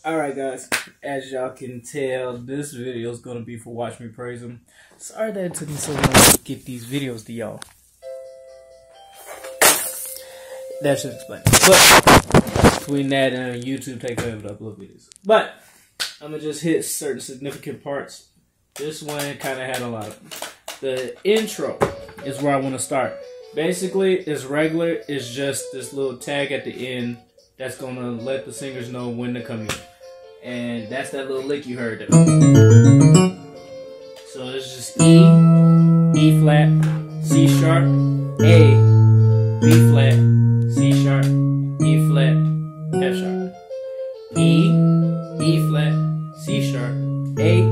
Alright guys, as y'all can tell, this video is going to be for Watch Me Praise Him. Sorry that it took me so long to get these videos to y'all. That should explain it. But between that and YouTube take forever to upload videos. But I'm going to just hit certain significant parts. This one kind of had a lot of. The intro is where I want to start. Basically, it's regular. It's just this little tag at the end that's going to let the singers know when to come in. And that's that little lick you heard. So it's just E, E flat, C sharp, A, B flat, C sharp, E flat, F sharp. E, E flat, C sharp, A,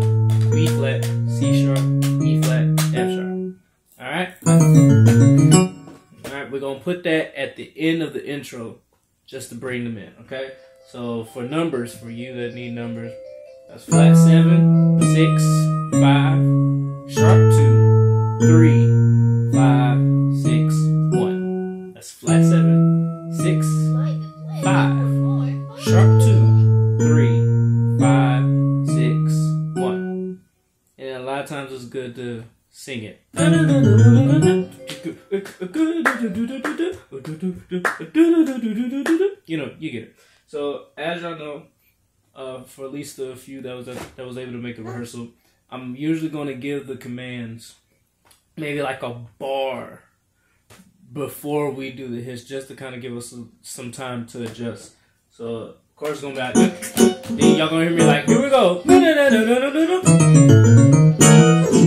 B flat, C sharp, E flat, F sharp. Alright? Alright, we're going to put that at the end of the intro just to bring them in, okay? So for numbers, for you that need numbers, that's flat 7, 6, 5, sharp 2, 3, 5, 6, 1. That's flat 7, 6, 5, sharp 2, 3, 5, 6, 1. And a lot of times it's good to sing it. You know, you get it. So, as y'all know, for at least a few that was able to make a rehearsal, I'm usually going to give the commands maybe like a bar before we do the hits, just to kind of give us some time to adjust. So, of course, it's going to be like, then y'all going to hear me like, here we go.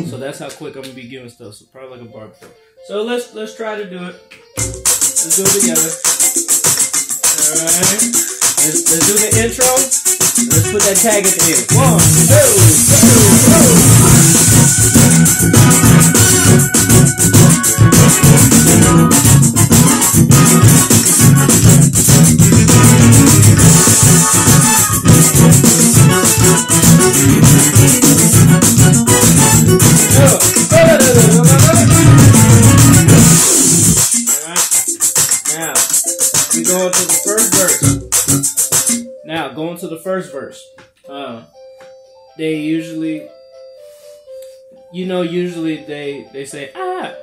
So that's how quick I'm going to be giving stuff. So, probably like a bar before. So, let's try to do it. Let's do it together. Alright. Let's do the intro. Let's put that tag at the end. 1, 2, go. Now, we go into the first verse. Now, going to the first verse, they usually, usually they say,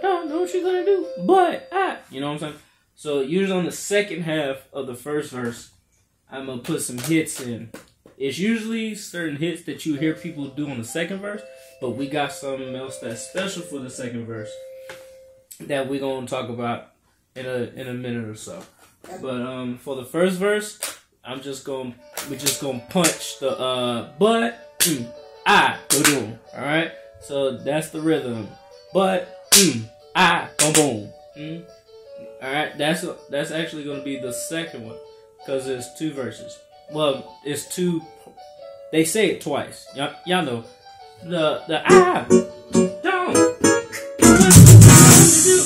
don't know what you're going to do, but, you know what I'm saying? So, usually on the second half of the first verse, I'm going to put some hits in. It's usually certain hits that you hear people do on the second verse, but we got something else that's special for the second verse that we're going to talk about in a minute or so. But, for the first verse, we're just gonna punch the but do. Alright? So that's the rhythm. But boom. Alright, that's actually gonna be the second one. Because it's two verses. Well, it's two, they say it twice. Y'all know. The don't.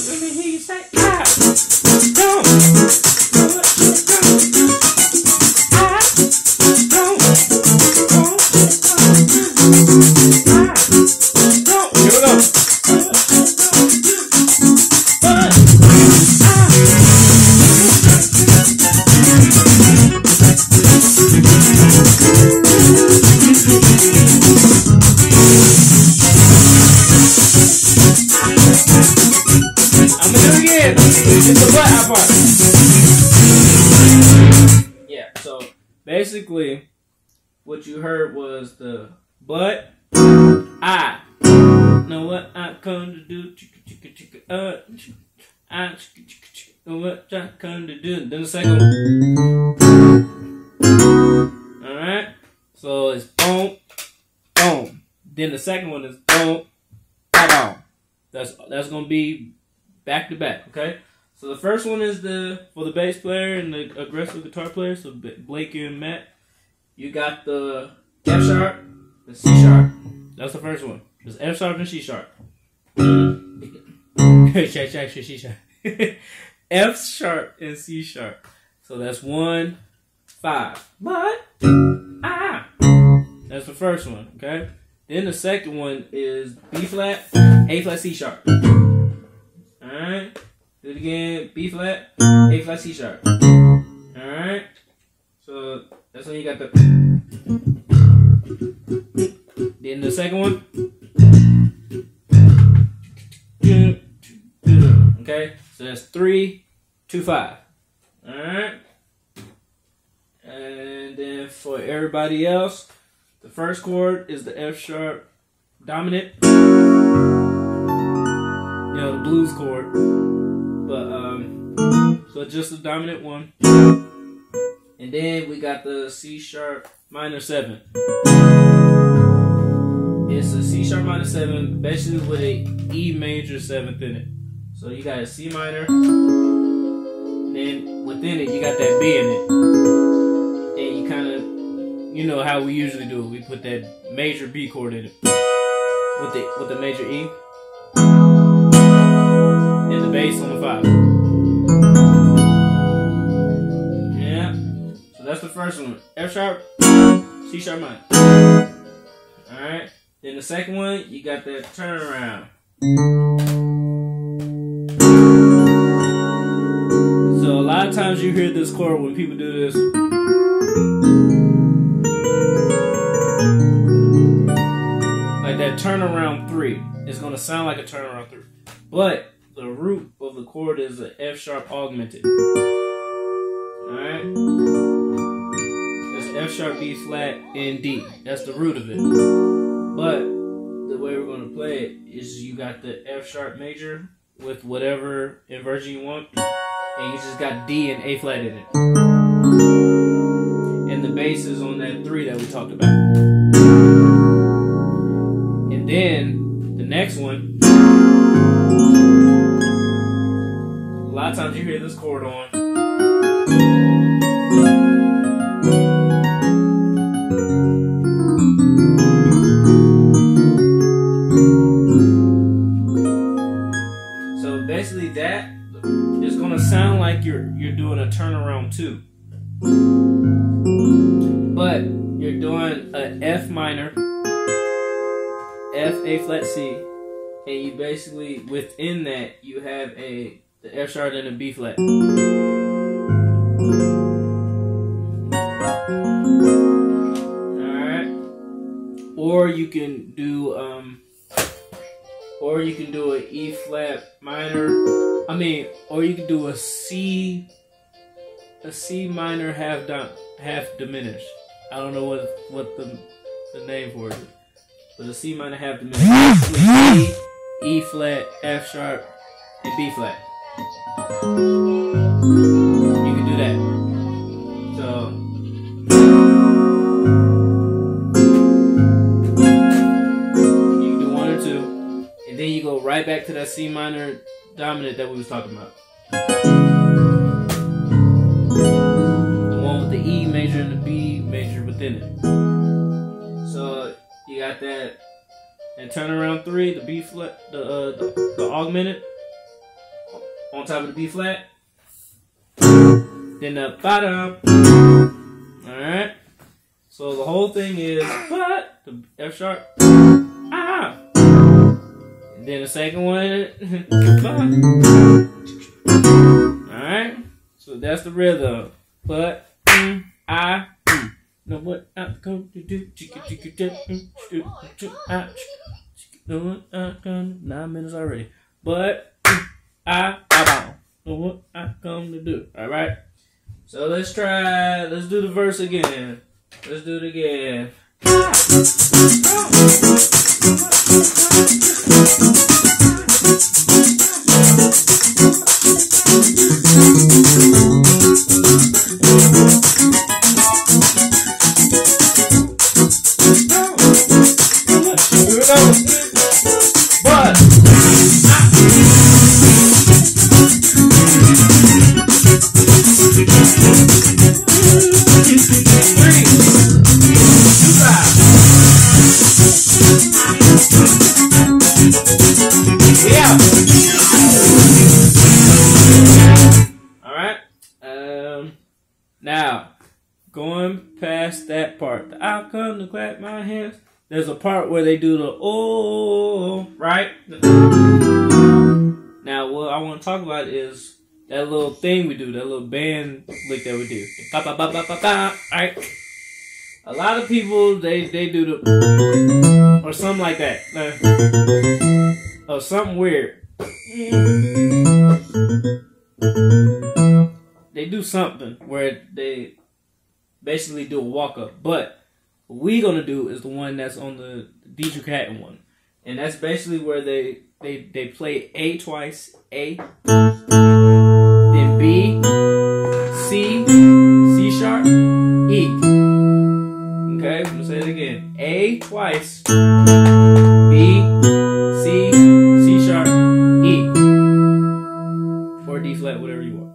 Let me hear you say don't. Yeah, so basically what you heard was the but I know what I come to do. I know what I come to do. Then the second one. Alright? So it's boom, boom. Then the second one is boom, boom. That's gonna be back to back, okay? So the first one is for the bass player and the aggressive guitar player, so Blake and Matt. You got the F sharp, the C sharp. That's the first one. It's F sharp and C sharp. F sharp and C sharp. So that's 1, 5. But that's the first one, okay? Then the second one is B flat, A flat, C sharp. Alright? Do it again. B flat, A flat, C sharp. Alright? So That's when you got the. Then the second one. Okay, so that's 3, 2, 5. All right. And then for everybody else, the first chord is the F sharp dominant. You know, the blues chord. But so just the dominant one. And then we got the C sharp minor 7. It's a C sharp minor 7, basically with a E major 7th in it. So you got a C minor, then within it you got that B in it. And you kind of, you know how we usually do it. We put that major B chord in it with the major E and the bass on the 5. Yeah. So that's the first one. F sharp, C sharp minor. All right. Then the second one, you got that turnaround. So a lot of times you hear this chord when people do this. Like that turnaround 3. It's going to sound like a turnaround 3. But the root of the chord is an F sharp augmented. Alright? It's F sharp, B flat, and D. That's the root of it. But the way we're going to play it is you got the F sharp major with whatever inversion you want. And you just got D and A flat in it. And the bass is on that 3 that we talked about. And then the next one, a lot of times you hear this chord on. So basically that it's gonna sound like you're doing a turnaround 2. But you're doing a F minor, F, A flat, C, and you basically within that you have the F sharp and a B flat. Alright. Or you can do a E flat minor. Or you can do a C minor half diminished. I don't know what the name for it is. But a C minor half diminished. C, E flat, F sharp, and B flat. You can do that. So you can do 1 or 2. And then you go right back to that C minor dominant that we was talking about. The one with the E major and the B major within it. So you got that, and turnaround 3, the B flat, the augmented on top of the B flat. Then the bottom. All right. So the whole thing is the F sharp. Ah. And then the second one. Alright. So that's the rhythm. But I know what I'm going to do. Know what I'm gonna 9 minutes already. But I know what I'm gonna do. Alright. So let's do the verse again. Let's do it again. Now, going past that part, the I'll come to clap my hands. There's a part where they do the oh, right? Now, what I want to talk about is that little thing we do, that little band lick that we do. Ba, ba, ba, ba, ba, ba, right? A lot of people they do the or something like that. Or something weird. They do something where they basically do a walk up. But what we gonna do is the one that's on the Dietrich Haddon one. And that's basically where they play A twice, A, then B, C, C sharp, E. Okay, I'm gonna say it again. A twice, B, C, C sharp, E. Or D flat, whatever you want.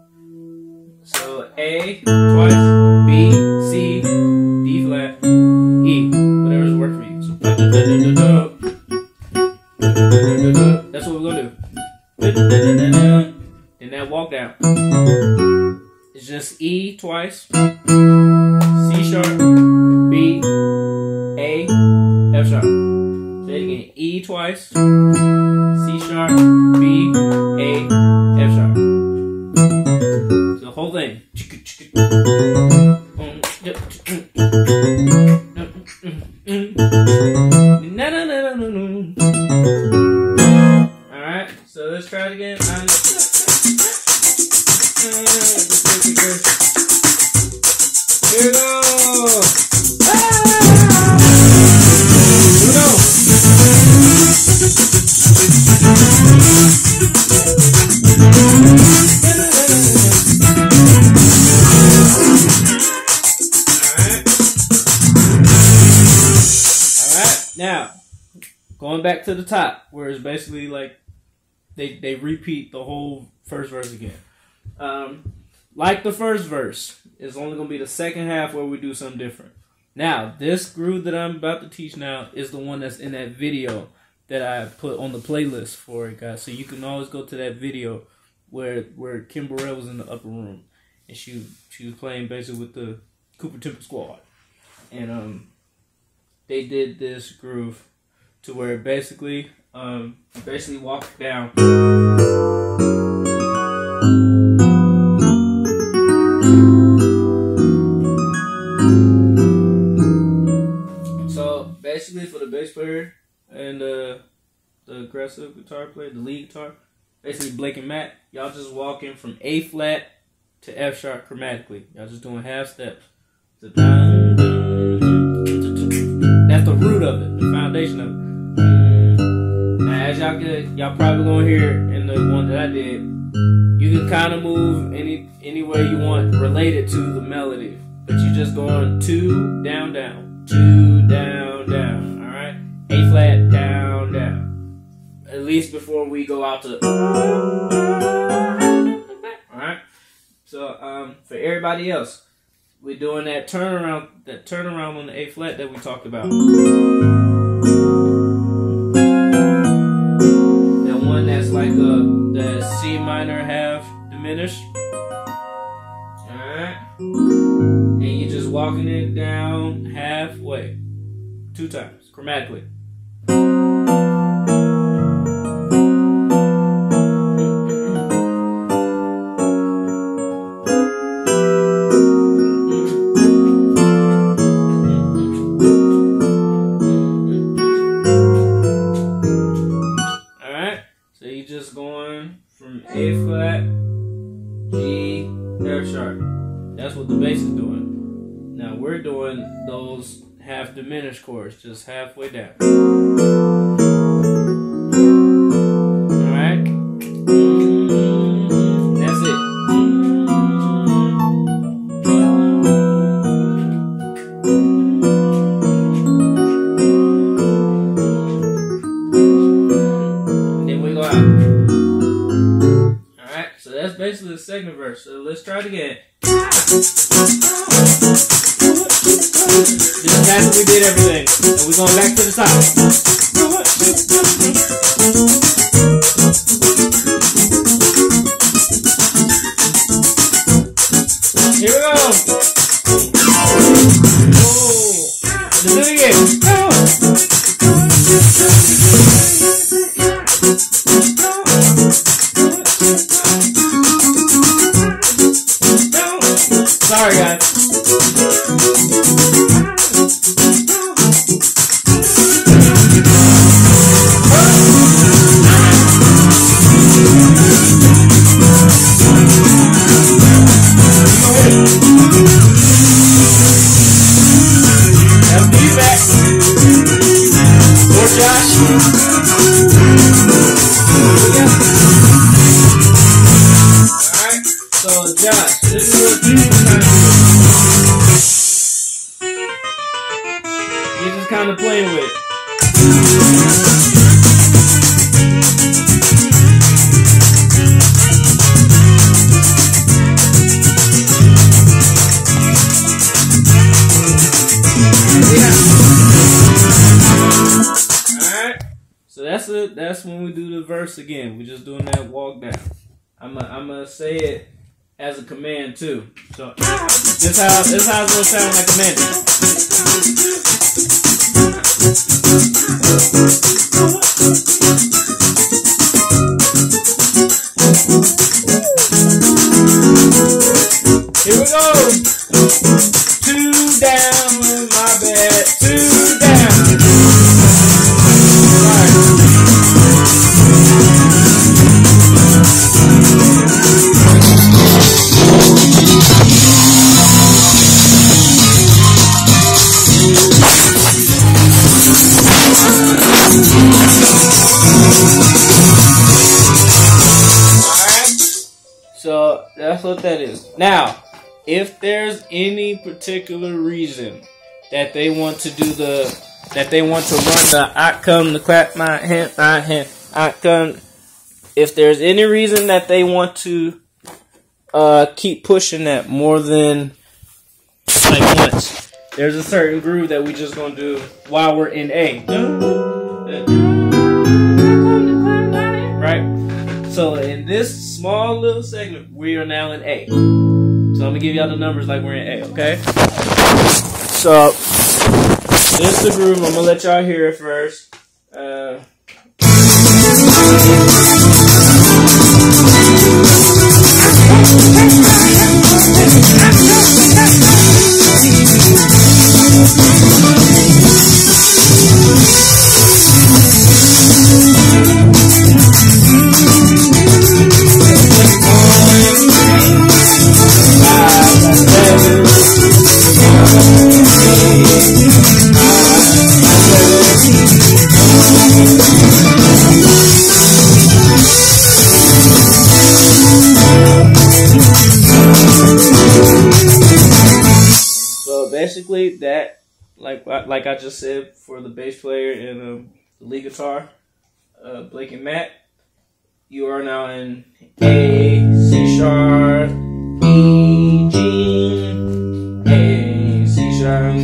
So A twice, B, C, D flat, E. Whatever's work for you. So that's what we're gonna do. Then that walk down. It's just E twice, C sharp, B, A, F sharp. Say it again. E twice, C sharp, B, A, F sharp. So the whole thing. Alright, so let's try it again. Here we go. Now, going back to the top, where it's basically like they repeat the whole first verse again. Like the first verse, it's only going to be the second half where we do something different. Now, this groove that I'm about to teach now is the one that's in that video that I put on the playlist for it, guys. So you can always go to that video where Kim Burrell was in the upper room. And she was playing basically with the Cooper Temple Squad. And they did this groove to where basically walk down. So basically for the bass player and the aggressive guitar player, the lead guitar, basically Blake and Matt, y'all just walking from A flat to F sharp chromatically. Y'all just doing half steps. So that's the root of it, the foundation of it. Now, as y'all probably gonna hear in the one that I did, you can kind of move any way you want related to the melody, but you just going 2 down down, 2 down down. All right, A flat down down. At least before we go out to. All right. So for everybody else, we're doing that turnaround on the A flat that we talked about. That one that's like the C minor half diminished. Alright. And you're just walking it down halfway. 2 times, chromatically. A flat, G, F sharp. That's what the bass is doing. Now we're doing those half diminished chords, just halfway down. Alright? That's it. And then we go out. So that's basically the second verse. So let's try it again. This is after we did everything. And we're going back to the top. Here we go. Oh. Let's do it again. Sorry, guys. We just kind of playing with it. So that's when we do the verse again. We're just doing that walk down. I'm gonna say it as a command too. So this how it's gonna sound like commanded. Here we go. 2 down, my bad. 2 down. So that's what that is. Now, if there's any particular reason that they want to do that they want to run the I come to clap my hand, I come. If there's any reason that they want to keep pushing that more than like once, there's a certain groove that we just gonna do while we're in A. Right? So in this small little segment, we are now in A. So I'm gonna give y'all the numbers like we're in A, okay? So this is the groove. I'm gonna let y'all hear it first. Basically, that like I just said for the bass player and the lead guitar, Blake and Matt, you are now in A, C sharp, E, G, A, C sharp,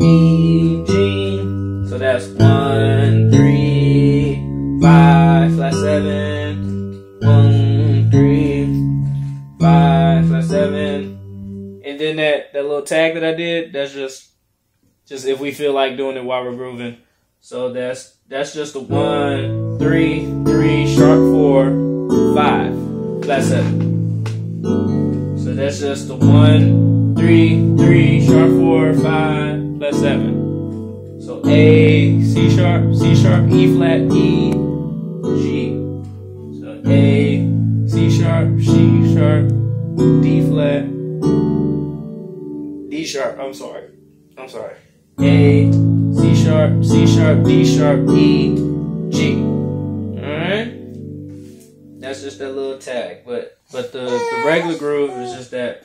E, G. So that's 1, 3, 5, flat 7, 1, 3, 5, flat 7. And then that little tag that I did, that's just if we feel like doing it while we're grooving. So that's just a 1, 3, 3, sharp 4, 5, flat 7. So that's just a 1, 3, 3, sharp 4, 5, flat 7. So A, C sharp, E flat, E, G. So A, C sharp, C sharp, D flat. D sharp, I'm sorry. A, C sharp, D sharp, E, G. Alright? That's just that little tag. But the regular groove is just that.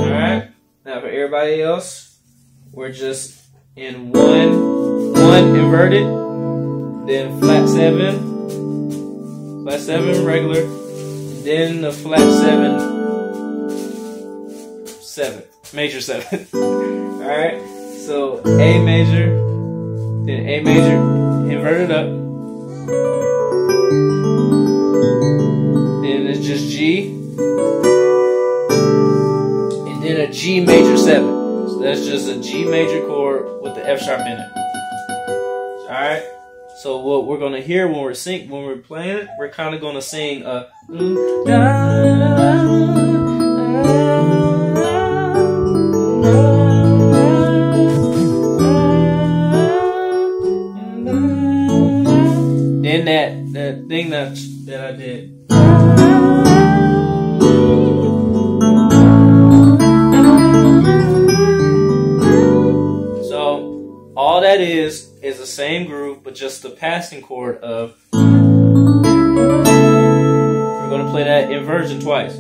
Alright? Now for everybody else, we're just in one inverted. Then flat 7 regular, then the flat 7, major 7. Alright, so A major, then A major, inverted up, then it's just G, and then a G major 7. So that's just a G major chord with the F sharp in it. Alright? So what we're gonna hear when we're playing it, we're kind of gonna sing then that thing that I did. So all that is the same groove, but just the passing chord of. We're gonna play that inversion twice.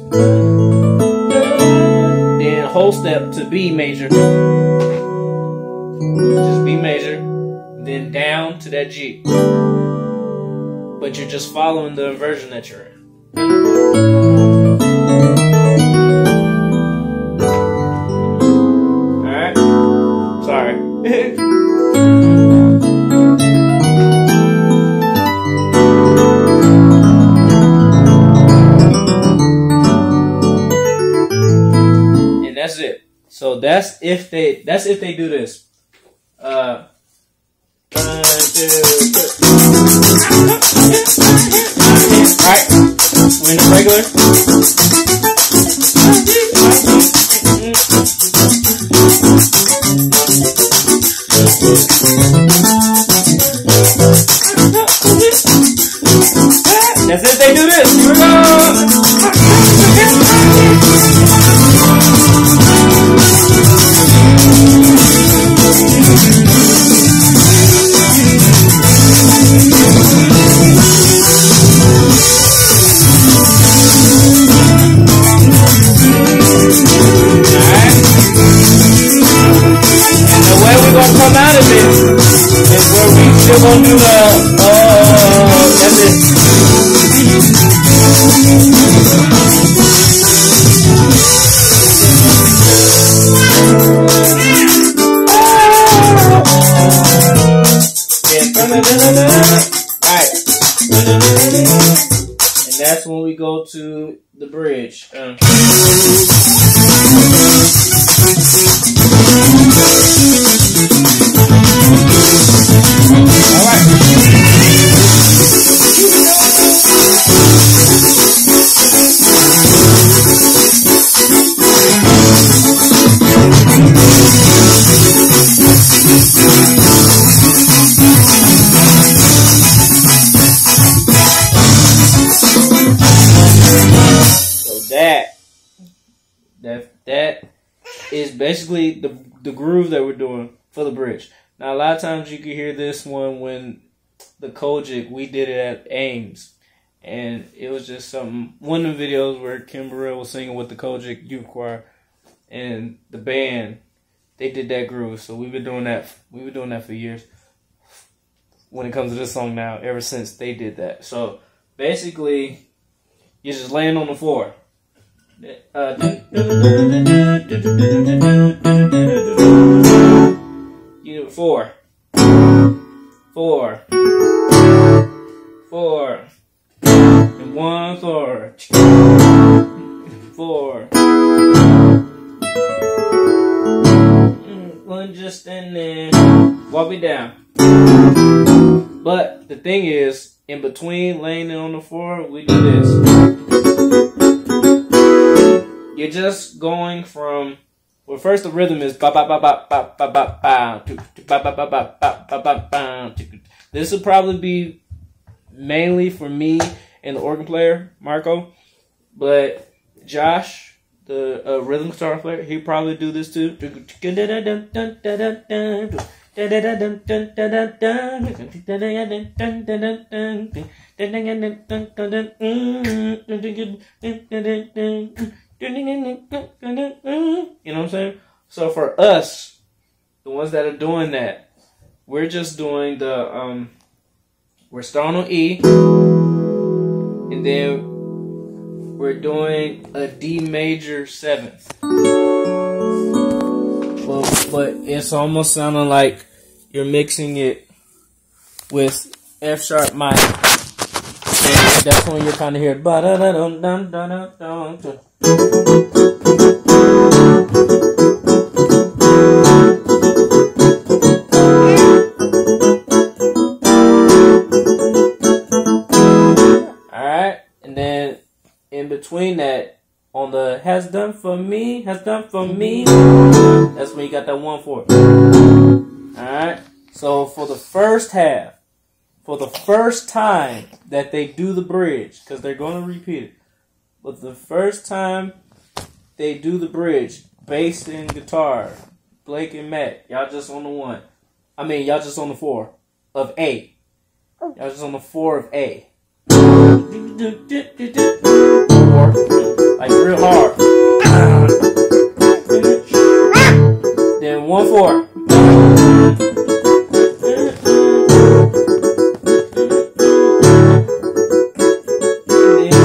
Then whole step to B major. Just B major. Then down to that G. But you're just following the inversion that you're in. Alright? Sorry. And that's it. So that's if they do this. Alright. We're in the regular. That's if they do this. Here we go. Come out of it is where we still gonna do the that's it. Alright. And that's when we go to the bridge. That is basically the groove that we're doing for the bridge. Now, a lot of times you can hear this one when the Kojic, we did it at Ames. And it was just one of the videos where Kim Burrell was singing with the Kojic Youth Choir and the band, they did that groove. So we've been doing that. We've been doing that for years. When it comes to this song now, ever since they did that. So basically, you're just laying on the floor. You do 4, 4, 4, and 1, 4, 4. One just and then walk me down. But the thing is, in between laying it on the floor, we do this. You're just going from, well, first the rhythm is ba ba ba ba ba ba ba ba ba ba ba ba ba ba ba. This will probably be mainly for me and the organ player, Marco, but Josh, the rhythm guitar player, he'll probably do this too. You know what I'm saying? So for us, the ones that are doing that, we're just doing the we're starting on E, and then we're doing a D major 7th. But it's almost sounding like you're mixing it with F sharp minor. And that's when you're kind of hearing ba da da dum dum dum dum. Alright, and then in between that, on the has done for me, that's when you got that 1/4. Alright, so for the first half, for the first time that they do the bridge, because they're going to repeat it, but the first time they do the bridge, bass and guitar, Blake and Matt, y'all just on the 1. I mean, y'all just on the 4 of A. Y'all just on the 4 of A. 4, like real hard. Then 1, 4.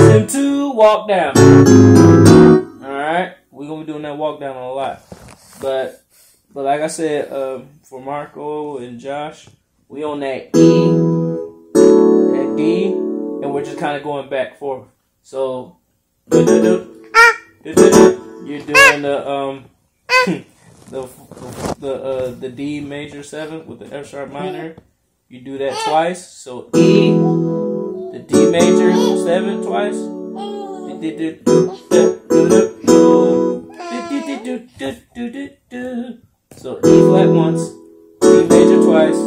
Then 2, walk down. Alright, we're gonna be doing that walk down a lot. But like I said, for Marco and Josh, we on that E, that D, and we're just kind of going back and forth. So you're doing the D major 7 with the F sharp minor. You do that twice. So E, the D major 7 twice. So E flat once, D major twice,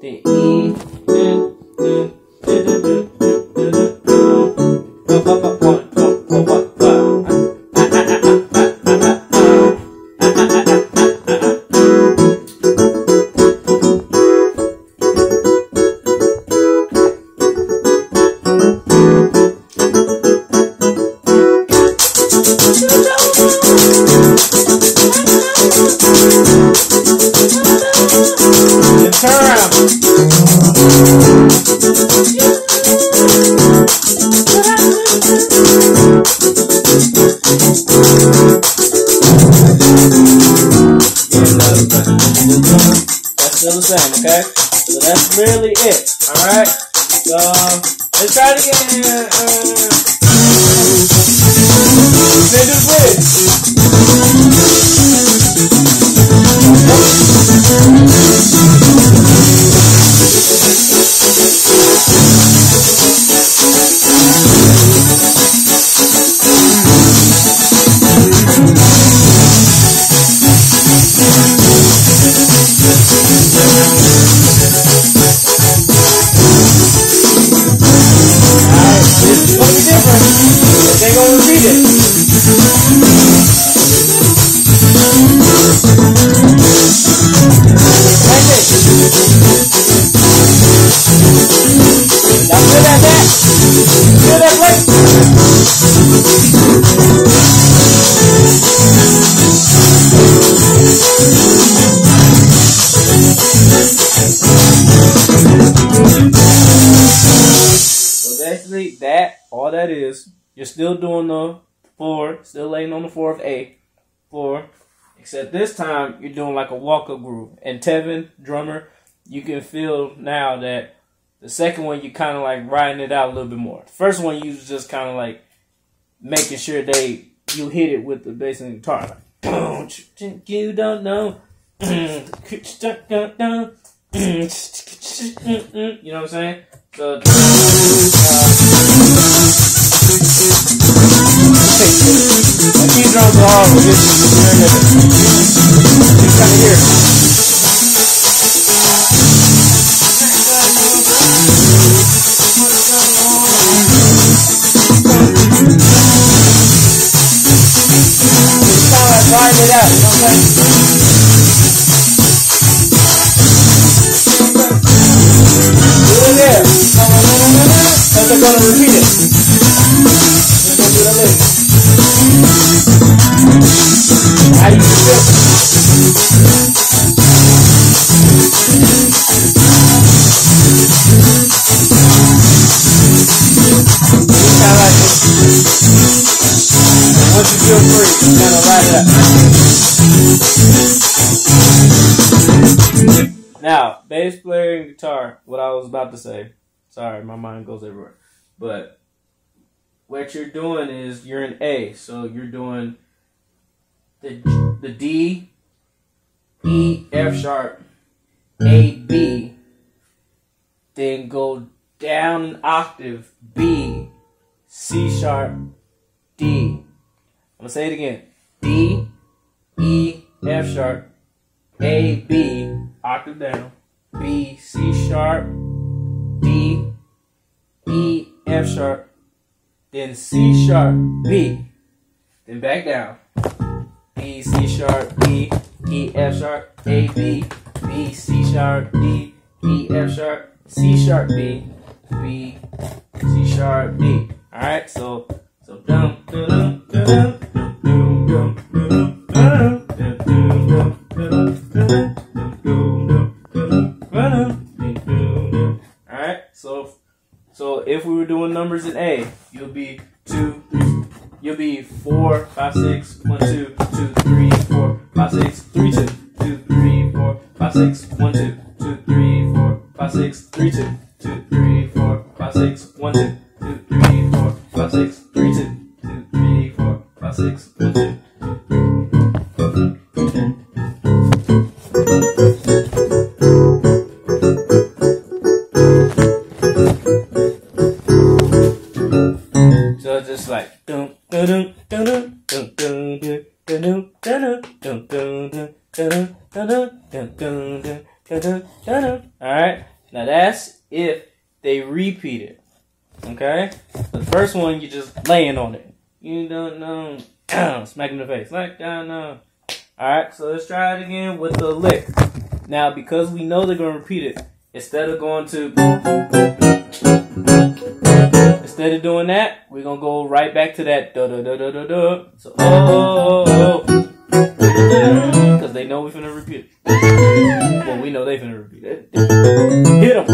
then E, that's still the same, okay? So that's really it, alright? So, let's try it again. Let's do the bridge. They're going to repeat it. Like this. Now feel that back. Feel that plate. So basically that, all that is, you're still doing the 4, still laying on the 4th A, 4, except this time you're doing like a walk-up groove. And Tevin, drummer, you can feel now that the second one you kind of like riding it out a little bit more. The first one you was just kind of like making sure you hit it with the bass and the guitar. Like, you don't know. You know what I'm saying? So, the key drums are hard, but you're trying to hear it. It's kind of like riding it out, you know what I'm saying? Do it there. Because they're going to repeat it. They're going to do the lick. How you feel? It's kind of like this. Once you feel free, you kind of ride it up. Now, bass player and guitar, what I was about to say. Sorry, my mind goes everywhere. But what you're doing is you're in A. So you're doing the D, E, F sharp, A, B. Then go down an octave, B, C sharp, D. I'm going to say it again. D, E, F sharp, A, B, octave down, B, C sharp, D, E, F sharp, then C sharp, B, then back down, B, C sharp, D, E, F sharp, A, B, B, C sharp, D, E, F sharp, C sharp, B, B, C sharp, D. All right, so dum dum dum dum dum dum. All right, so if we were doing numbers in A, you'll be 2, 3. You'll be 4, 5, 6, 1, 2, 2, 3, 4, 5, 6, 3, 2, 2, 3, 4, 5, 6, 1, 2, 2, 3, 4, 5, 6, 3, 2, 2, 3, 4, 5, 6, 1, 2, 2, 3, 4, 5, 6, 3, 2, 2, 3, 4, 5, 6, 1, 2. So just like dum dum dum dum dum dum dum dum dum dum dum. All right, now that's if they repeat it. Okay, the first one you just laying on it. You don't know, smack him in the face like no. All right, so let's try it again with the lick. Now because we know they're gonna repeat it, instead of going to. Instead of doing that, we're gonna go right back to that da da da da da da. So because they know we're finna repeat it. Well, we know they finna repeat it. Hit them.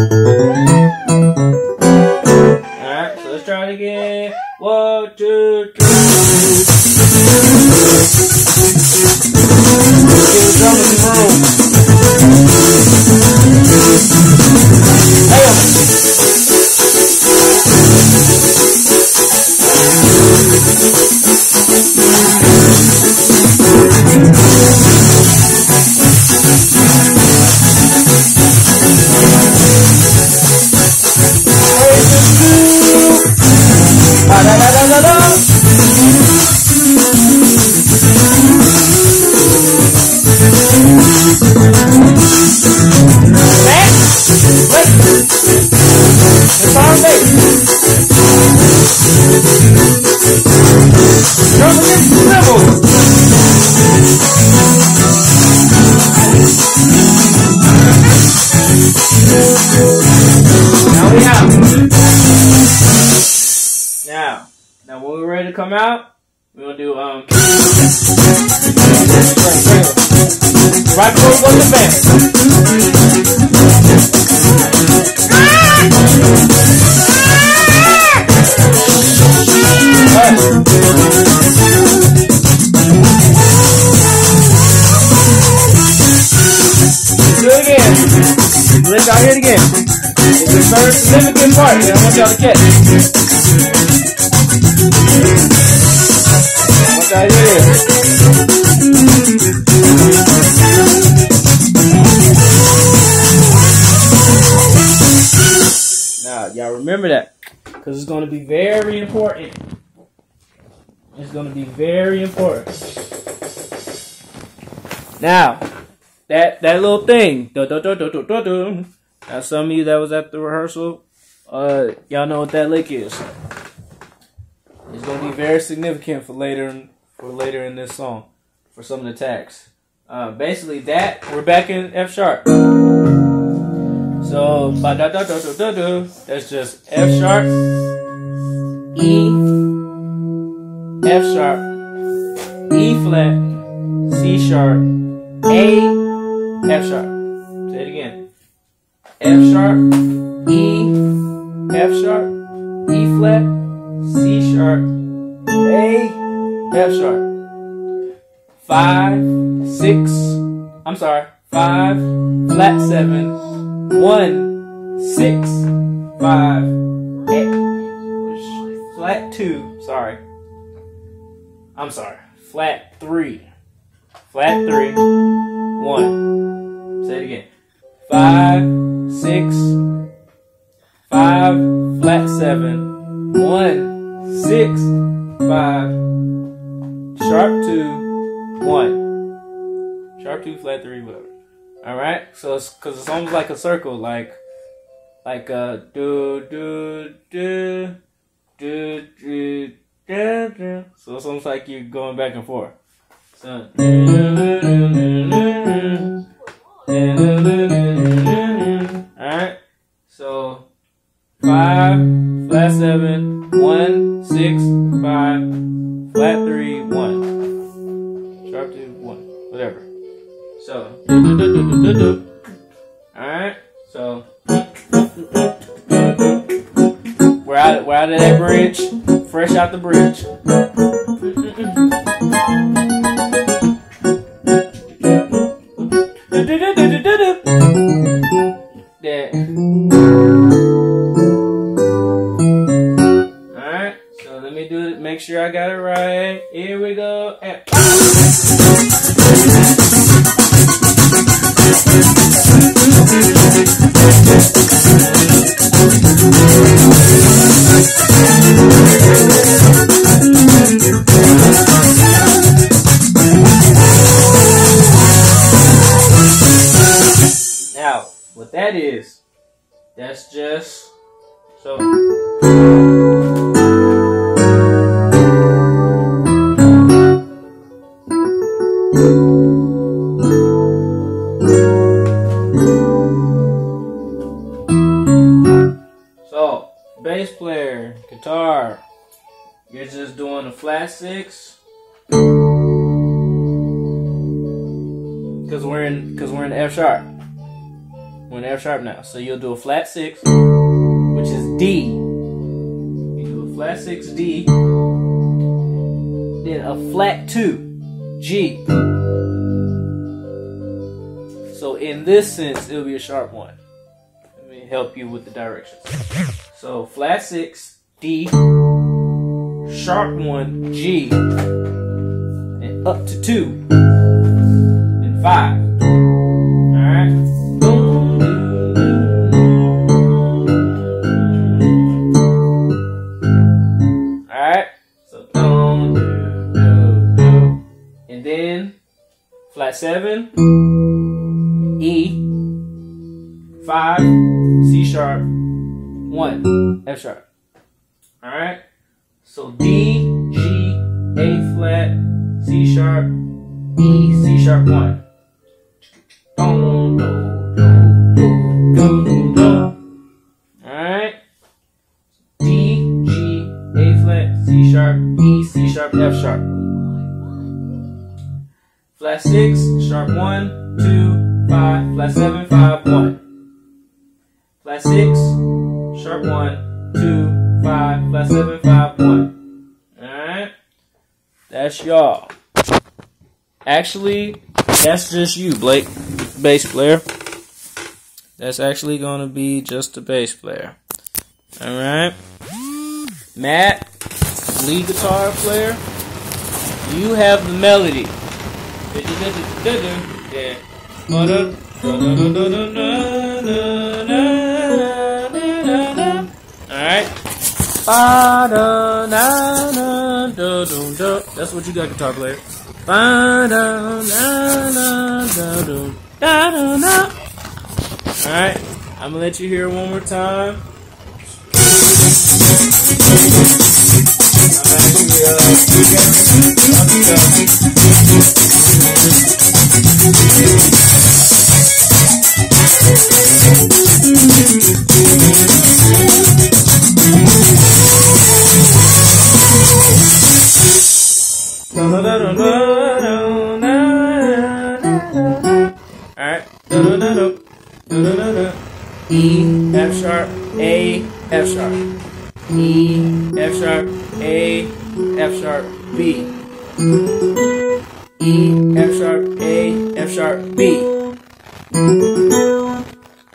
All right, so let's try it again. 1, 2, 3. Give the drummers some room. Now when we're ready to come out, we're gonna do right before we go to bed. Do it again. Let y'all hear it again. It's the very significant part that I want y'all to catch. What I hear? Now, y'all remember that, because it's going to be very important. It's going to be very important. Now, that little thing. Now, some of you that was at the rehearsal, y'all know what that lick is. It's going to be very significant for later in this song, for some of the tags. Basically, that we're back in F sharp. So that's just F sharp, E, F sharp, E flat, C sharp, A, F sharp. Say it again. F sharp, E, F sharp, E flat, C sharp, A, F sharp. 5, 6, 5, flat 7, 1, 6, 5, 8, flat 2, flat 3, 1. Say it again. 5, 6, 5, flat 7, 1, 6, 5, sharp 2, 1. Sharp 2, flat 3, whatever. Alright? So it's because it's almost like a circle, like do do do do do do. So it's almost like you're going back and forth. So alright? So 5 7, 1, 6, 5, flat 3, 1. Sharp 2, 1. Whatever. So, alright, so we're out of that bridge. Fresh out the bridge. Alright, so let me do it. Make sure I got it right. Here we go. And now, what that is, that's just so. So, bass player, guitar, you're just doing a flat 6. Because we're in F sharp. We're in F sharp now. So you'll do a flat 6, which is D. You do a flat 6 D, then a flat 2 G. So in this sense, it'll be a sharp 1. Let me help you with the directions. So flat 6 D, sharp 1 G, and up to 2, and 5. Alright? Alright? So and then flat 7 E, 5, C sharp, 1, F sharp. Alright? So D, G, A flat, C sharp, E, C sharp, 1. Alright? D, G, A flat, C sharp, E, C sharp, F sharp. Flat 6, sharp 1, 2, 5, flat 7, 5, 1. Flat 6, sharp 1, 2, 5, flat 7, 5, 1. Alright? That's y'all. Actually, that's just you, Blake, bass player. That's actually gonna be just a bass player. Alright? Matt, lead guitar player, you have the melody. Yeah. Alright. That's what you got, guitar player. Alright. I'm gonna let you hear it one more time. Alright. E, F sharp, A, F sharp. E, F sharp, A, F sharp, B. E, F sharp, A, F sharp, B.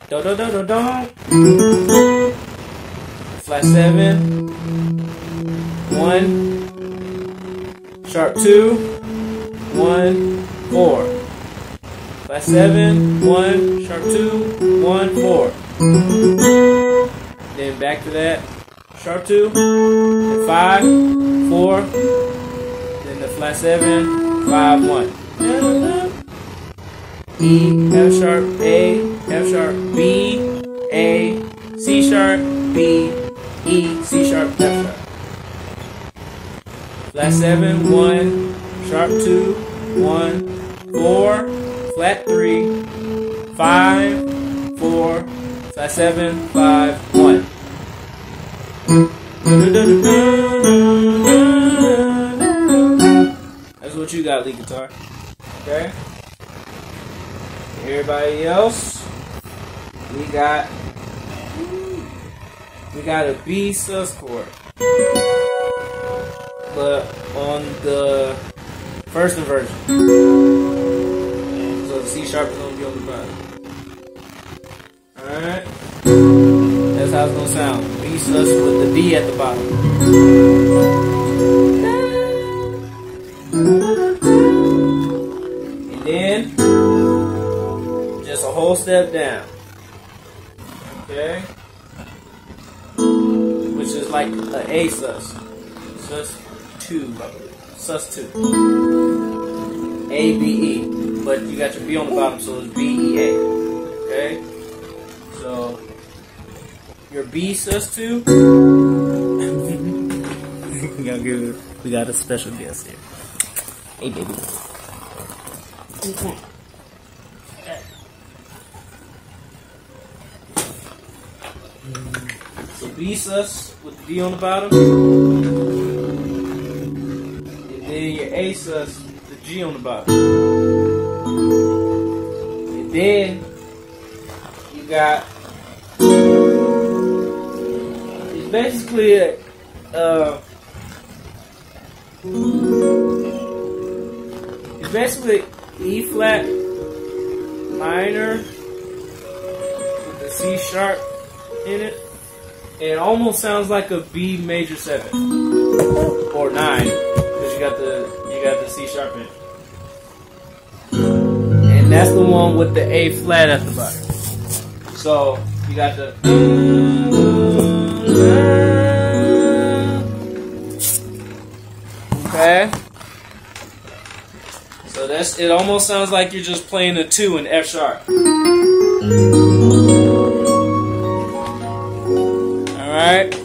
Do do do do do. Flat 7, 1, sharp 2, 1, 4. Flat 7, 1, sharp 2, 1, 4. Then back to that, sharp 2, then 5, 4, then the flat 7, 5, 1. E, F sharp, A, F sharp, B, A, C sharp, B, E, C sharp, F sharp. Flat 7, 1, sharp 2, 1, 4, flat 3, 5, 4, flat 7, 5, 1. That's what you got, lead guitar. Okay? Everybody else, we got a B sus chord. But on the first inversion. So the C sharp is going to be on the bottom. Alright? That's how it's going to sound. B sus with the D at the bottom. And then, just a whole step down. Okay? Which is like an A sus. Sus 2, I believe. Sus 2. A, B, E. But you got your B on the bottom, so it's B, E, A. Okay? So, your B sus 2. We got a special guest here. Hey, baby. Okay. So B sus with the D on the bottom. And then your A sus with the G on the bottom. And then you got, it's basically E flat minor with the C sharp in it. It almost sounds like a B major 7 or 9 because you got the C sharp in it. And that's the one with the A flat at the bottom. So you got the okay. So it almost sounds like you're just playing a 2 in F sharp. Alright.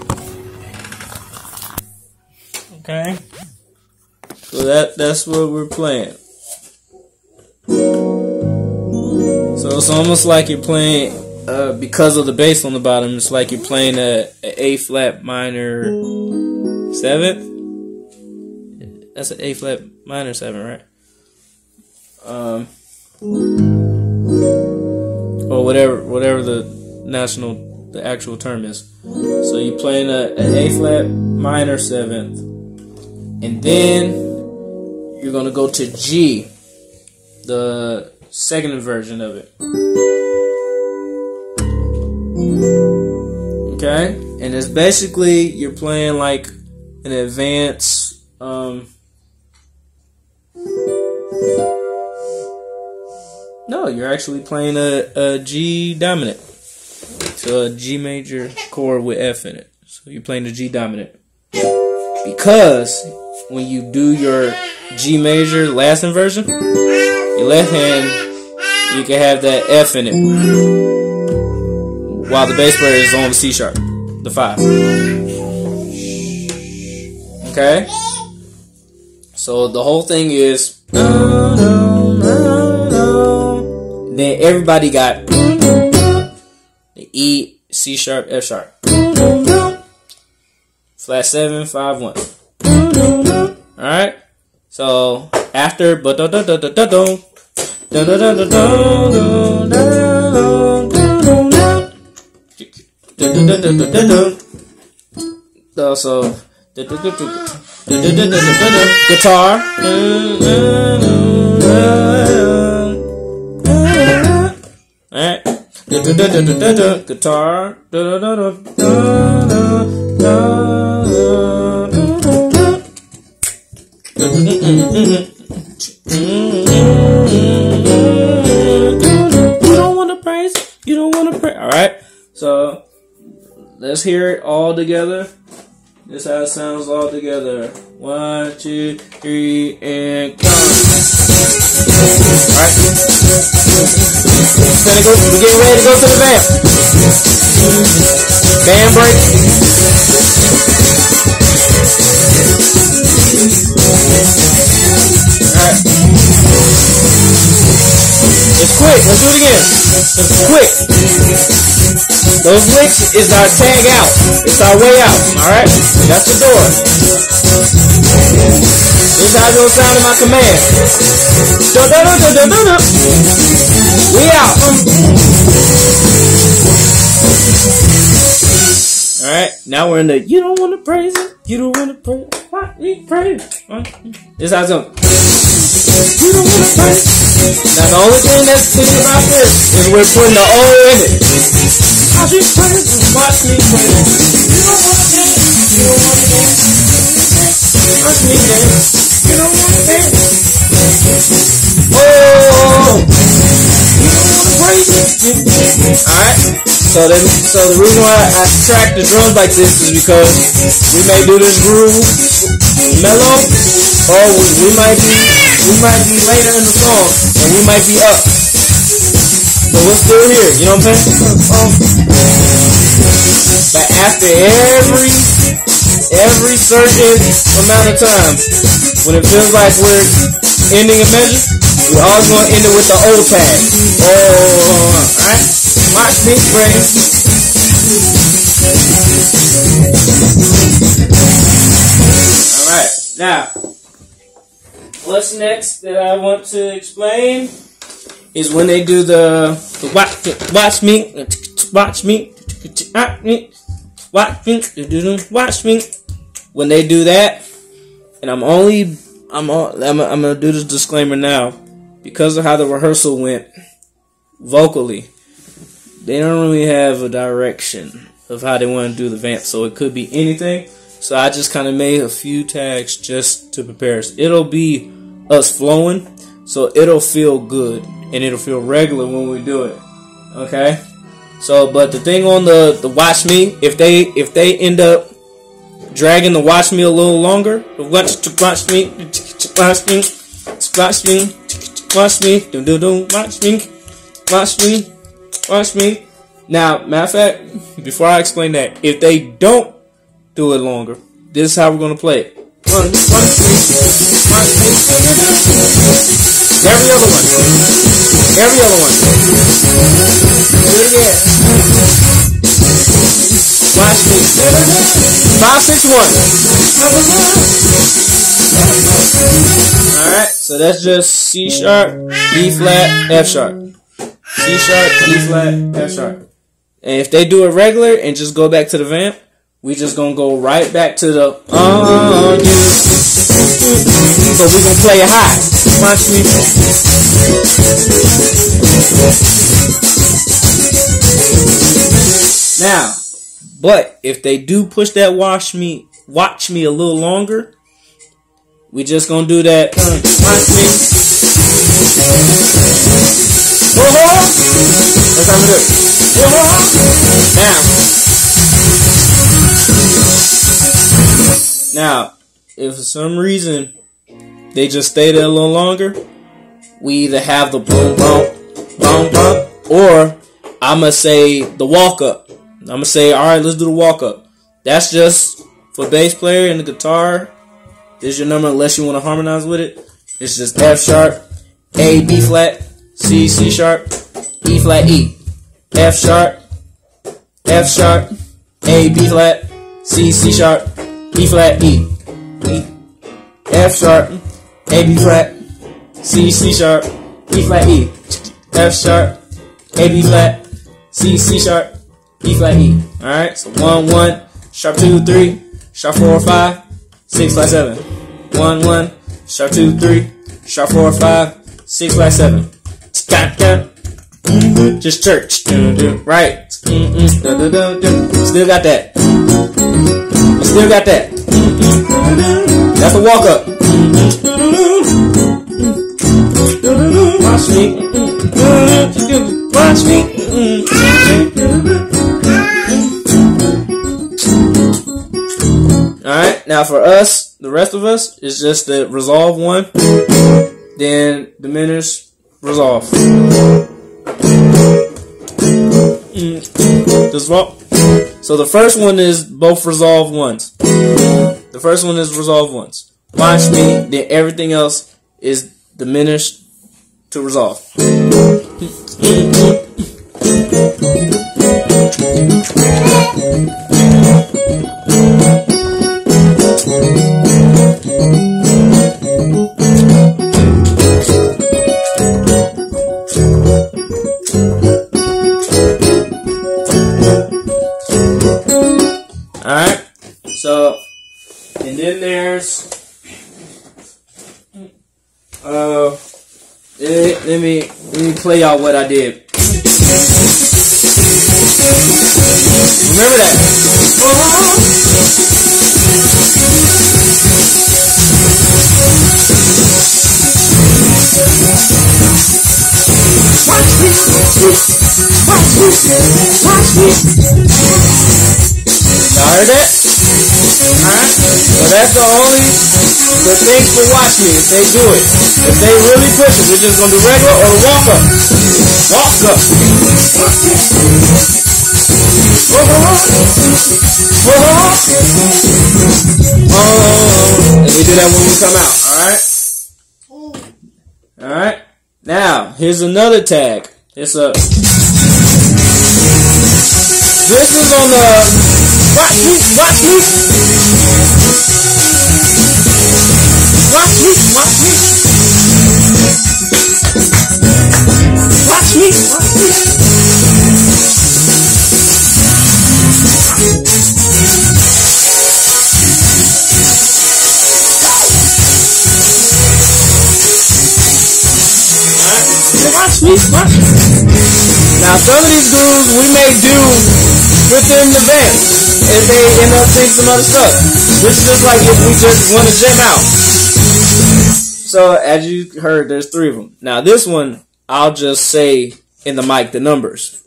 Okay. So that's what we're playing. So it's almost like you're playing because of the bass on the bottom, it's like you're playing a A flat minor 7. That's an A flat minor 7, right? Or whatever the actual term is. So you're playing an A flat minor 7th, and then you're gonna go to G, the second inversion of it. Okay, and it's basically you're playing like an advanced no, you're actually playing a G dominant. So a G major chord with F in it. So you're playing the G dominant. Because when you do your G major last inversion, your left hand, you can have that F in it. While the bass player is on the C sharp, the 5. Okay? So the whole thing is then everybody got the E, C sharp, F sharp. Flat 7, 5, 1. Alright? So after also guitar. Alright. Guitar. You don't want to praise. Alright. So let's hear it all together. This is how it sounds all together. 1, 2, 3, and count. Alright. We're getting ready to go to the band. Band break. Alright. It's Quick, let's do it again. Quick. Those licks is our tag out. It's our way out. Alright? That's the door. This is how it's gonna sound in my command. We out. Alright, now we're in the you don't wanna praise it. You don't wanna praise it. Why we praise it? This is how it's going. You don't wanna praise it. Now the only thing that's clear about this is we're putting the O in it. I just praise it. Watch me praise it. You don't wanna dance. You don't wanna dance. Watch me dance. You don't wanna dance. Oh, you don't wanna praise it. Alright, so the reason why I track the drums like this is because we may do this groove mellow, or we might be later in the song and we might be up, but we're still here. You know what I'm saying? But after every certain amount of time, when it feels like we're ending a measure, we're always going to end it with the O tag. Alright? Watch me pray. Alright, now, what's next that I want to explain is when they do the watch me. When they do that, and I'm gonna do this disclaimer now, because of how the rehearsal went vocally, they don't really have a direction of how they want to do the vamp, so it could be anything. So I just kind of made a few tags just to prepare us. It'll be us flowing, so it'll feel good and it'll feel regular when we do it. Okay. So, but the thing on the watch me, if they end up dragging the watch me a little longer, watch me. Now, matter of fact, before I explain that, if they don't do it longer, this is how we're gonna play it. Every other one. Do it again. Watch me. 5, 6, 1. Alright, so that's just C sharp, E flat, F sharp. C sharp, E flat, F sharp. And if they do it regular and just go back to the vamp, we just gonna go right back to the but we gonna play it high. Watch me. Now, but if they do push that watch me a little longer, we just gonna do that. Watch me. That's how we do it. Now, if for some reason they just stay there a little longer, we either have the boom bump, or I'ma say the walk up. I'ma say, alright, let's do the walk up. That's just for bass player and the guitar. This is your number unless you want to harmonize with it. It's just F sharp, A, B flat, C, C sharp, E flat, E. F sharp, A, B flat, C, C sharp, E flat, E. F sharp, A, B flat, C, C sharp, E flat, E. F sharp, A, B flat, C, C sharp, E flat, E. Alright, so 1, 1, sharp 2, 3, sharp 4, 5, 6, flat 7. 1, 1, sharp 2, 3, sharp 4, 5, 6, flat 7. Just church. Right. Still got that. Still got that. That's the walk up. Watch me. Alright, now for us, the rest of us, is just the resolve 1, then diminish, resolve. So the first one is both resolve 1s. The first one is resolve 1s. Watch me, then everything else is diminished to resolve. Alright, so, and then there's, let me play y'all what I did. Remember that. Y'all heard that? Alright? So that's the only thing for watch me if they do it. If they really push it, we're just gonna do regular or walk up. Walk up. And we do that when we come out, alright? Alright? Now, here's another tag. It's a this is on the watch me. Watch me. Watch me. Now some of these grooves we may do within the band if they end up saying some other stuff. This is just like if we just want to jam out. So as you heard, there's 3 of them. Now this one, I'll just say in the mic the numbers.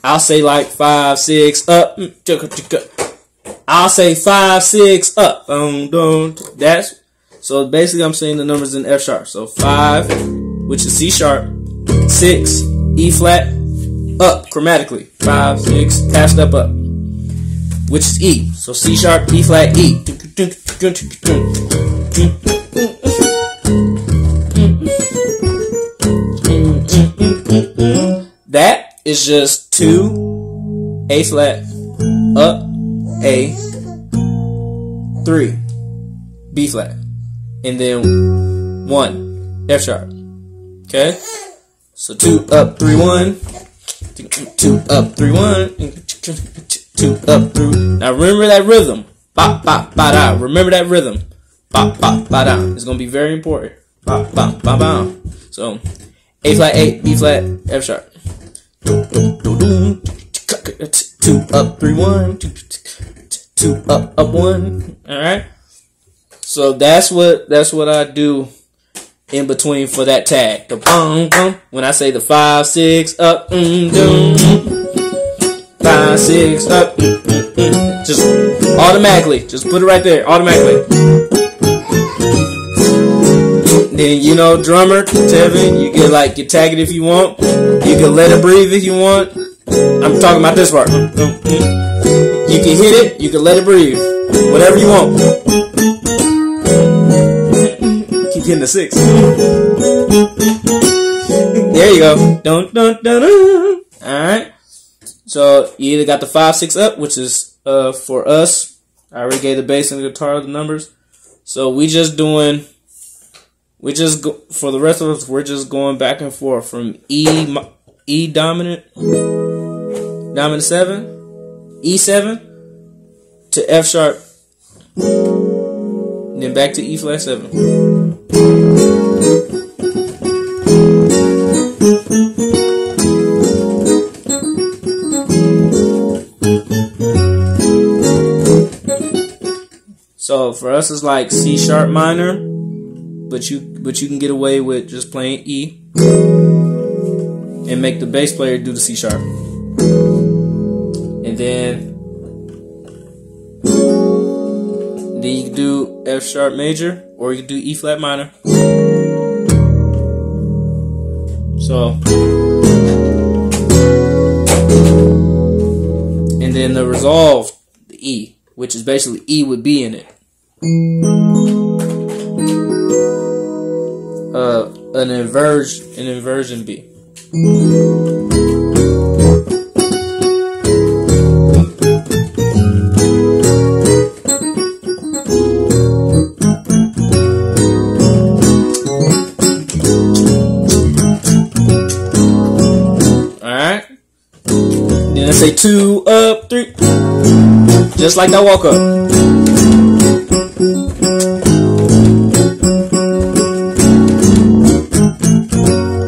I'll say like 5, 6, up. I'll say 5, 6, up. That's so basically I'm saying the numbers in F sharp. So 5, which is C sharp, 6, E flat, up chromatically. 5, 6, half step up, which is E. So C sharp, E flat, E. That is just 2, A flat, up, A, 3, B flat, and then 1, F sharp. Okay? So 2 up, 3, 1, 2 up, 3, 1, 2 up, 3. Now remember that rhythm. Ba, ba, ba, da. Remember that rhythm. Ba, ba, ba, da. It's going to be very important. Ba, ba, ba, ba. So A flat, 8, B flat, F sharp. 2 up, 3, 1, 2 up, 1. Alright? So that's what I do in between for that tag. The bum bum. When I say the 5, 6 up, 5, 6 up, just automatically, just put it right there, automatically. Then drummer Tevin, you can tag it if you want. You can let it breathe if you want. I'm talking about this part. You can hit it, you can let it breathe, whatever you want. Hitting the 6. There you go. Dun, dun, dun, dun. Alright. So you either got the 5, 6 up, which is for us. I already gave the bass and the guitar the numbers. So for the rest of us, we're just going back and forth from E dominant 7, E7 to F sharp, and then back to E flat 7. So for us it's like C sharp minor, but you can get away with just playing E and make the bass player do the C sharp. And then you can do F sharp major, or you can do E flat minor. So, and then the resolve, the E, which is basically E with B in it. an inversion beat. Alright. Then I say 2 up, 3. Just like that walk up.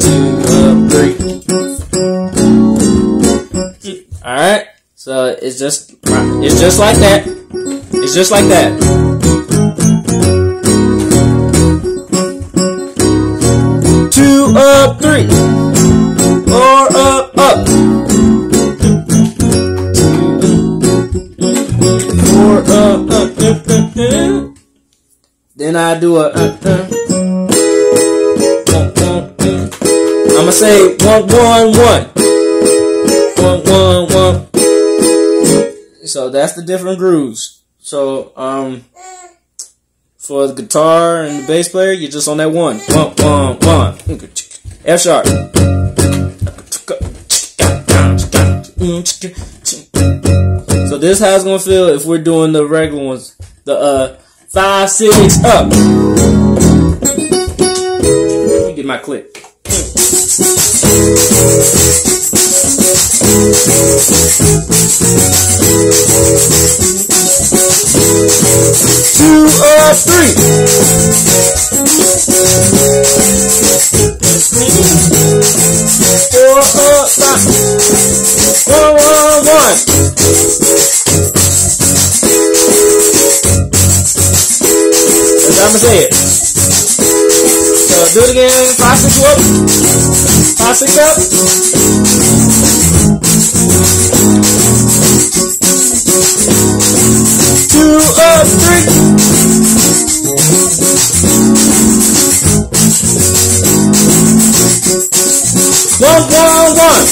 2 up, 3. Alright. So it's just like that. It's just like that. 2 up, 3. 4 up, up. 4 up, up. Then I do a I'ma say 1 1 1. 1 1 1. So that's the different grooves. So for the guitar and the bass player, you're just on that 1 1 1 1. F sharp. So this is how it's gonna feel if we're doing the regular ones. The 5 6 up. Let me get my clip. 2 up 3. 4 up 5. 1 1 1. That's how I'ma say it. So do it again. 5 6 up. 5 6 up. 2 up 3. 1 1 1.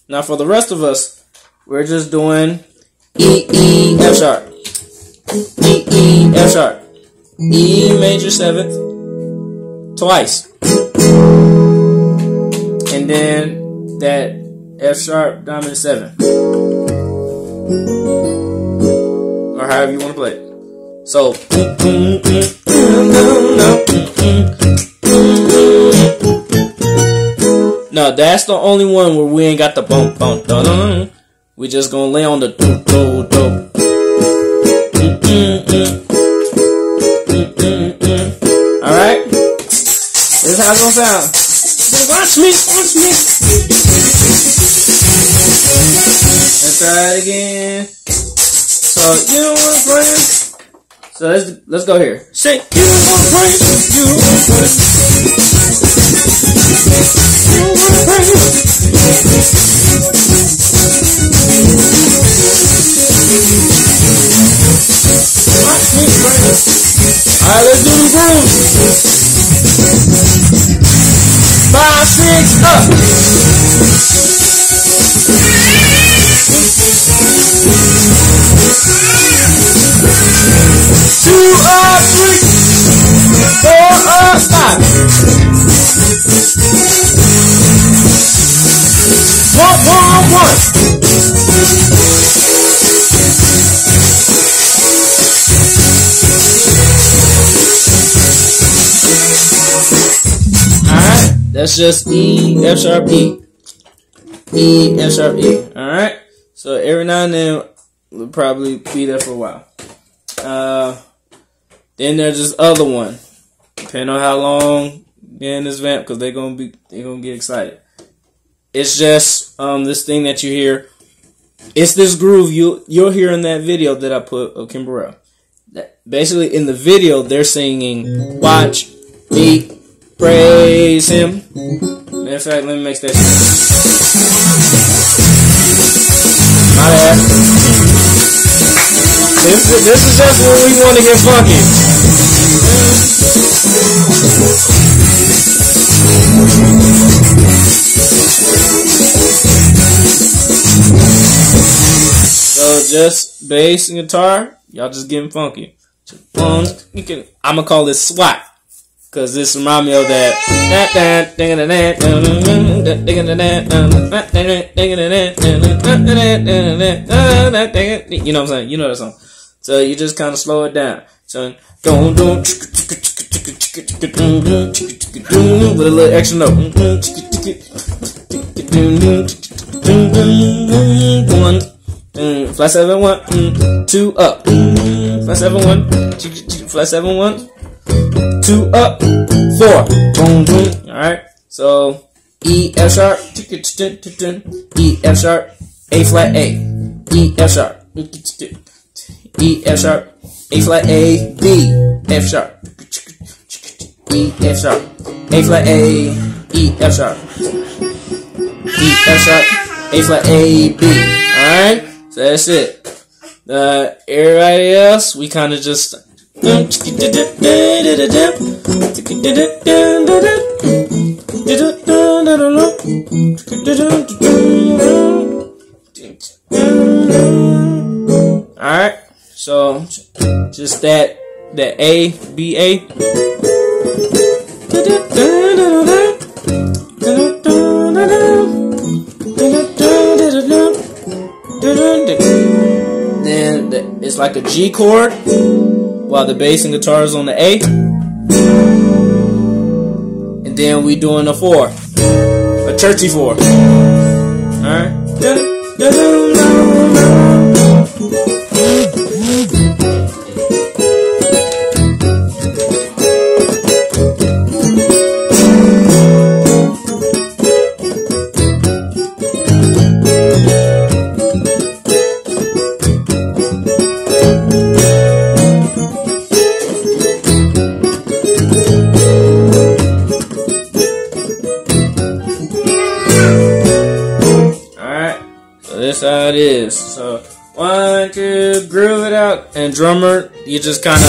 Now for the rest of us, we're just doing E, E, F sharp. E, E, F sharp. E major 7th twice. And then that F sharp dominant 7. Or however you want to play it. So no, that's the only one where we ain't got the bump bump dun dun. We just gonna lay on the do do do. Alright? This is how it's gonna sound. Watch me, watch me. Let's try it again. So you don't wanna play. So let's go here. Say you don't wanna play. You don't wanna play. You don't wanna play. Watch me play. Alright, let's do the grooves. 5 6 up. 2 up 3. 4 up 5. 1 1 1. Alright, that's just E, F sharp, E. E, F sharp, E. Alright, so every now and then we'll probably be there for a while. Then there's this other one. Depending on how long they're in this vamp, because they're gonna get excited. It's just this thing that you hear. It's this groove you'll hear in that video that I put of Kim Burrell. Basically, in the video, they're singing "Watch Me Praise Him." Matter of fact, let me make that shit. My bad. This is just when we want to get funky. just bass and guitar. Y'all just getting funky. I'ma call this SWAT. Cause this remind me of that. You know what I'm saying? You know that song. So you just kind of slow it down. So with a little extra note. 1, flat 7 1, 2 up. Flat 7 1, flat 7 1. 2 up, 4, boom, boom. All right. So E F sharp, E F sharp, A flat A, E F sharp, E F sharp, A flat A, B F sharp, E F sharp, A flat A, E F sharp, E F sharp, A flat A, B. All right. So that's it. Everybody else, we kind of just. Alright, so just that A, B, A. Then it's like a G chord, while the bass and guitar is on the A. And then we doing a 4. A churchy 4. Alright. That's how it is. So, 1, 2, groove it out, and drummer, you just kind of.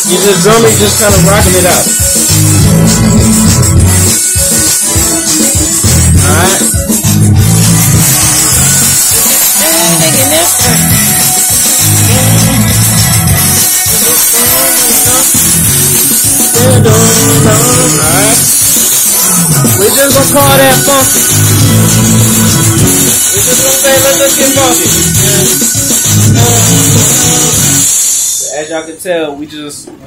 You just drum it, just kind of rocking it out. Alright. Alright. We're just gonna call that funky. We're just gonna say, let's get funky. As y'all can tell, we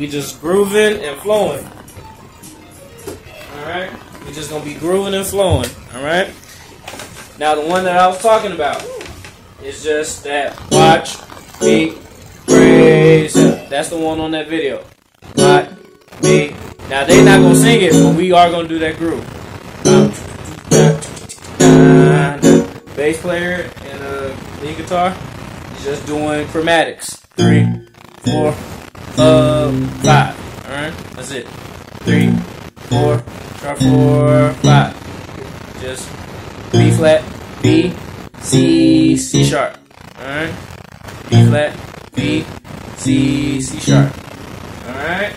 just grooving and flowing. Alright? We just gonna be grooving and flowing. Alright? Now the one that I was talking about is just that watch me praise him. That's the one on that video. Watch me. Now they not gonna sing it, but we are gonna do that groove. Bass player and lead guitar is just doing chromatics. 3, 4, 5. Alright? That's it. 3, 4, sharp 4, 5. Just B flat, B, C, C sharp. Alright? B flat, B, C, C sharp. Alright?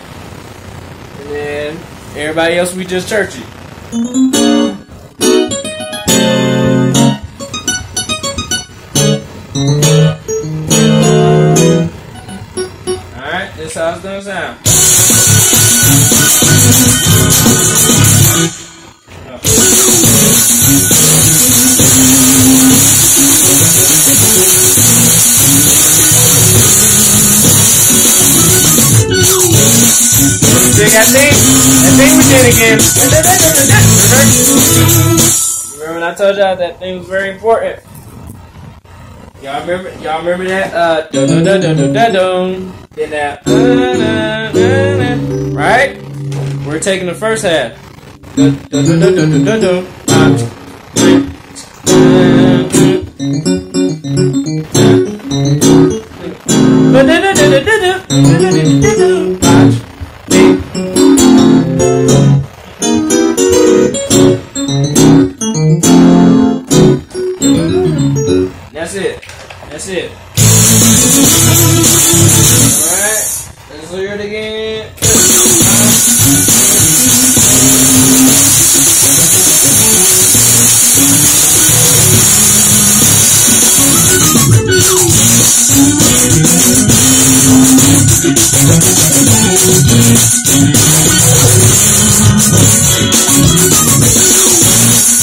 And then everybody else we just churchy. Alright, this is how it's gonna sound. That thing we did again. Remember when I told y'all that thing was very important? Y'all remember that? Then that. Right? We're taking the first half.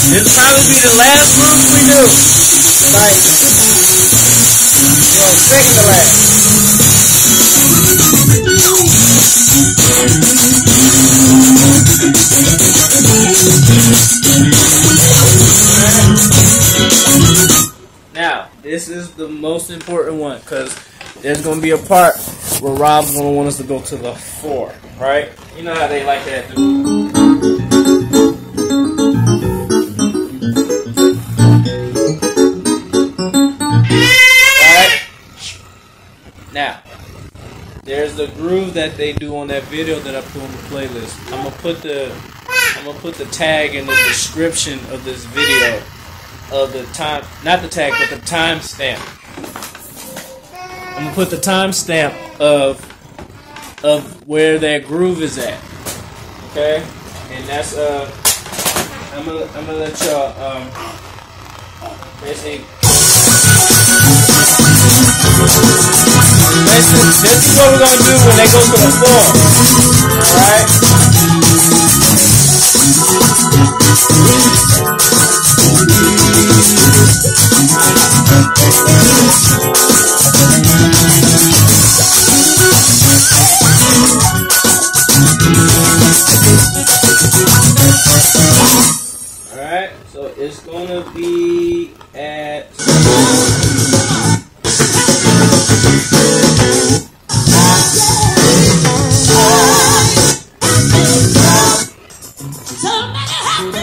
This will probably be the last groove we do. Like, well, second to last. Now, this is the most important one because there's going to be a part where Rob's going to want us to go to the 4, right? You know how they like that. Alright? Now, there's the groove that they do on that video that I put on the playlist. I'm gonna put the tag in the description of this video of the time, not the tag, but the timestamp. I'm gonna put the timestamp of where that groove is at. Okay, and that's I'm gonna let y'all basically. This is what we're gonna do when they go to the 4. Alright? Alright, so it's gonna be at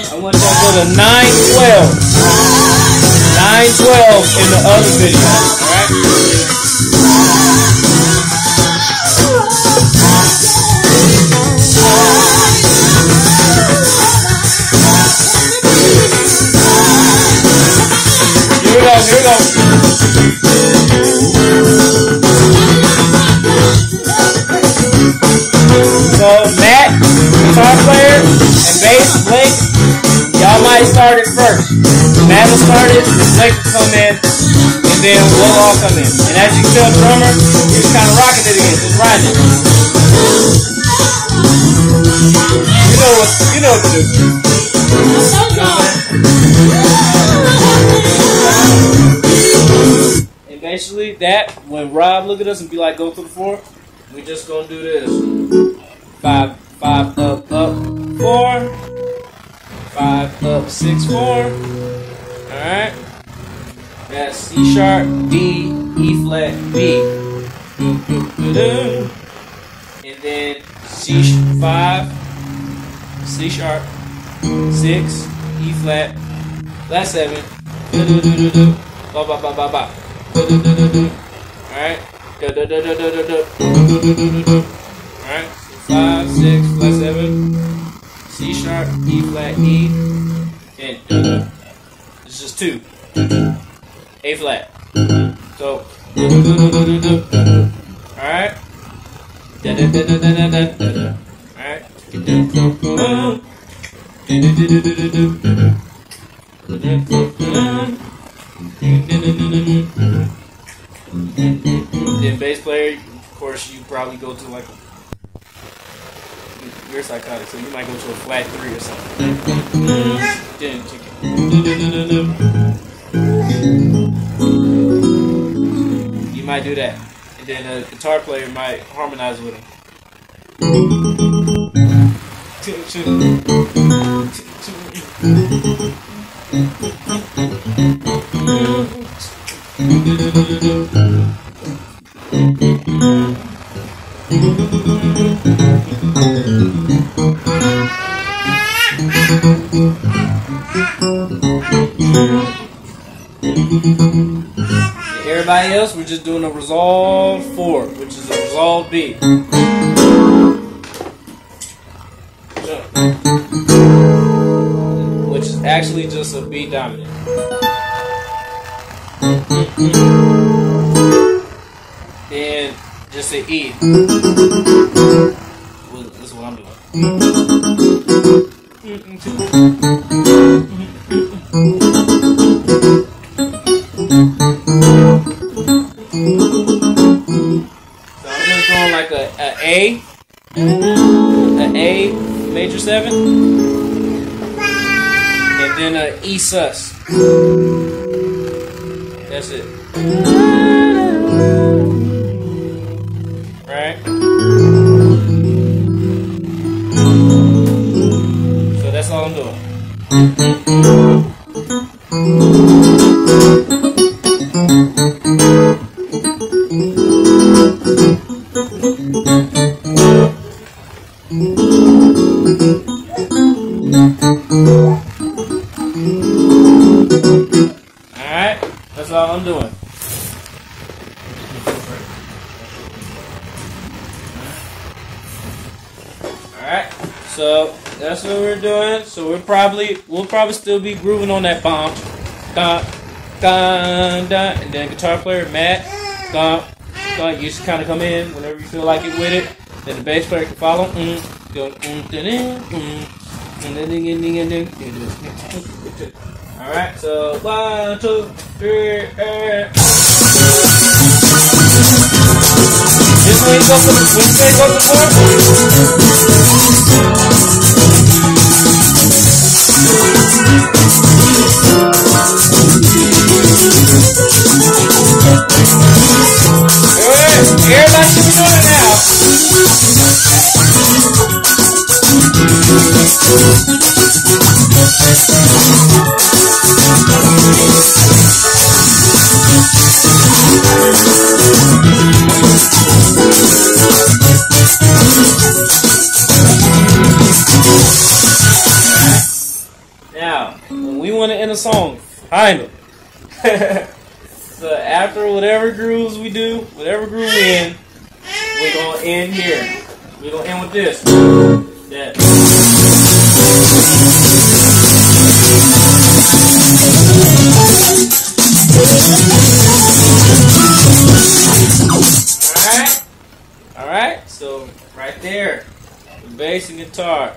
I want y'all to go to 912. 912 in the other video. Alright? Here we go, here we go. So Matt, guitar player, and bass, Blake, y'all might start it first. Matt will start it, Blake will come in, and then we'll all come in. And as you can tell, drummer, he's kind of rocking it again, just riding it. You know what to do. And basically that, when Rob look at us and be like, go to the 4, we just gonna do this. 5, 5, up, 4. 5, up, 6, 4. Alright. That's C sharp, D, E flat, B. And then C5, C sharp, 6, E flat, flat 7. Ba ba ba ba ba. Alright. Alright. 5, 6, flat 7, C sharp, E flat, E, and it's just 2, A flat. So, alright, alright, then bass player, of course, you probably go to like you're psychotic, so you might go to a flat 3 or something. You might do that. And then a guitar player might harmonize with him. Everybody else, we're just doing a resolved 4, which is a resolved B. Which is actually just a B dominant. Then just an E. Well, this is what I'm doing. So I'm just going like a A, A major 7, and then a E sus. That's it. Right? So that's all I'm doing. Alright, that's all I'm doing. Alright, so that's what we're doing. So we'll probably still be grooving on that bomb. Dun, dun, dun, and then guitar player Matt, dun, dun, you just kind of come in whenever you feel like it with it. Then the bass player can follow. Alright, so 1, 2, 3, This way you go for the board. Everybody should be doing it now. Now, when we want to end a song, finally. So after whatever grooves we do, whatever groove we in, we're gonna end here. We're gonna end with this. That. Alright, so right there, the bass and guitar.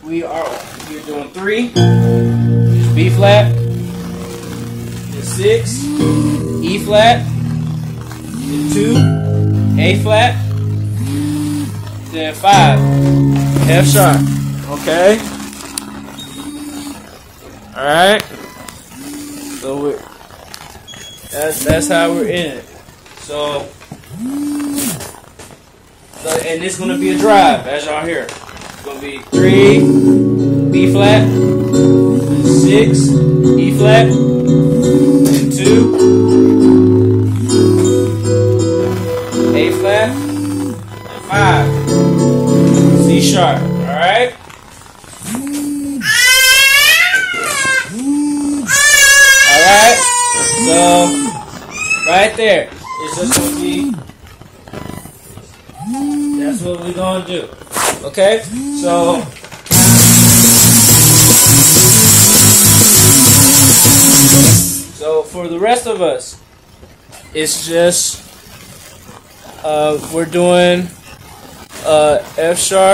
We're doing 3, just B flat, then 6, E flat, then 2, A flat, then 5, F sharp. Okay. Alright. So that's how we're in it. So and it's gonna be a drive, as y'all hear. It's gonna be 3, B flat, 6, E flat, and 2, A flat, and 5, C sharp. Alright? Alright? So, right there. It's just gonna be, that's what we're gonna do. Okay? So for the rest of us, it's just we're doing F sharp.